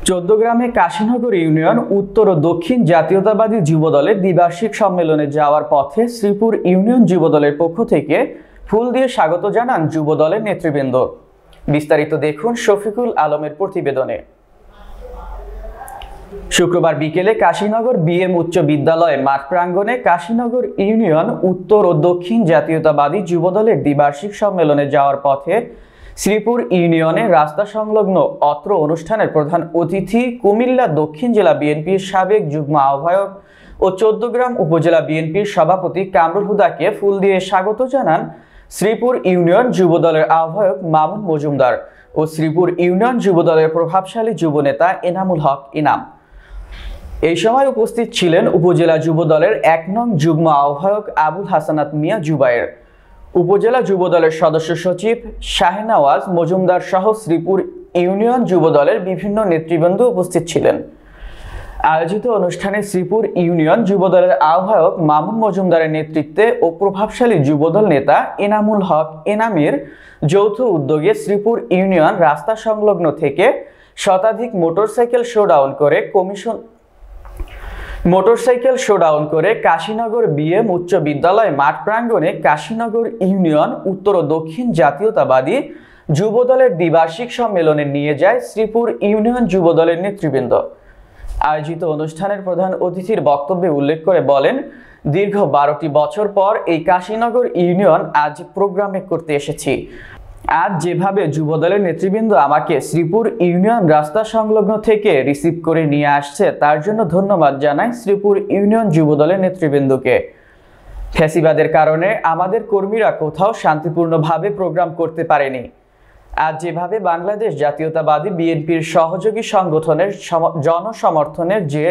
চৌদ্দগ্রামে Kashinagar union উত্তর ও দক্ষিণ জাতীয়তাবাদী যুবদলের দ্বিবার্ষিক সম্মেলনে যাওয়ার পথে শ্রীপুর ইউনিয়ন যুবদলের পক্ষ থেকে ফুল দিয়ে স্বাগত জানান যুবদলের নেতৃবৃন্দ। বিস্তারিত দেখুন শফিকুল আলমের প্রতিবেদনে। শুক্রবার বিকেলে কাশীনগর বিএম উচ্চ বিদ্যালয় মাঠ প্রাঙ্গণে কাশীনগর ইউনিয়ন উত্তর ও দক্ষিণ জাতীয়তাবাদী যুবদলের দ্বিবার্ষিক সম্মেলনে যাওয়ার পথে শ্রীপুর ইউনিয়নের রাস্তা সংলগ্ন অত্র অনুষ্ঠানের প্রধান অতিথি কুমিল্লা দক্ষিণ জেলা বিএনপির সাবেক যুগ্ম আহ্বায়ক ও চৌদ্দগ্রাম উপজেলা বিএনপির সভাপতি কামরুল হুদাকে ফুল দিয়ে স্বাগত জানান শ্রীপুর ইউনিয়ন যুবদলের আহ্বায়ক মামুন মজুমদার ও শ্রীপুর ইউনিয়ন যুবদলের প্রভাবশালী যুবনেতা এনামুল হক ইনাম। এই সময় উপস্থিত ছিলেন উপজেলা যুবদলের ১ নং যুগ্ম আহ্বায়ক আবুল হাসানাত মিয়া জুবায়ের, উপজেলা যুবদলের সদস্য সচিব শাহনেওয়াজ মজুমদার সহ শ্রীপুর ইউনিয়ন যুবদলের বিভিন্ন নেতৃবৃন্দ উপস্থিত ছিলেন। আয়োজিত অনুষ্ঠানে শ্রীপুর ইউনিয়ন যুবদলের আহ্বায়ক মামুন মজুমদারের নেতৃত্বে ও প্রভাবশালী যুবদল নেতা এনামুল হক এনামের যৌথ উদ্যোগে শ্রীপুর ইউনিয়ন রাস্তা সংলগ্ন থেকে শতাধিক মোটরসাইকেল শোডাউন করে কাশীনগর বিএম উচ্চ বিদ্যালয় মাঠ প্রাঙ্গণে কাশীনগর ইউনিয়ন উত্তর ও দক্ষিণ জাতীয়তাবাদী যুবদলের দ্বিবার্ষিক সম্মেলনে নিয়ে যায় শ্রীপুর ইউনিয়ন যুবদলের নেতৃবৃন্দ। আয়োজিত অনুষ্ঠানের প্রধান অতিথির বক্তব্যে উল্লেখ করে বলেন, দীর্ঘ 12টি বছর পর এই কাশীনগর ইউনিয়ন আজ প্রোগ্রামে করতে এসেছি। আজ যেভাবে যুবদলের নেতৃবৃন্দ আমাকে শ্রীপুর ইউনিয়ন রাস্তা সংলগ্ন থেকে রিসিভ করে নিয়ে আসছে তার জন্য ধন্যবাদ জানাই শ্রীপুর ইউনিয়ন যুবদলের নেতৃবৃন্দকে। ফ্যাসিবাদের কারণে আমাদের কর্মীরা কোথাও শান্তিপূর্ণভাবে প্রোগ্রাম করতে পারেনি। আজ যেভাবে বাংলাদেশ জাতীয়তাবাদী বিএনপির সহযোগী সংগঠনের জনসমর্থনের যে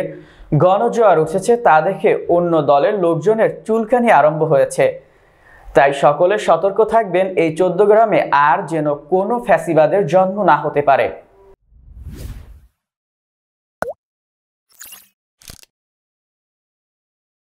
গণজোয়ার উঠেছে তা দেখে অন্য দলের লোকজনের চুলকানি আরম্ভ হয়েছে। তাই সকলে সতর্ক থাকবেন এই চৌদ্দগ্রামে আর যেন কোনো ফ্যাসিবাদের জন্ম না হতে পারে।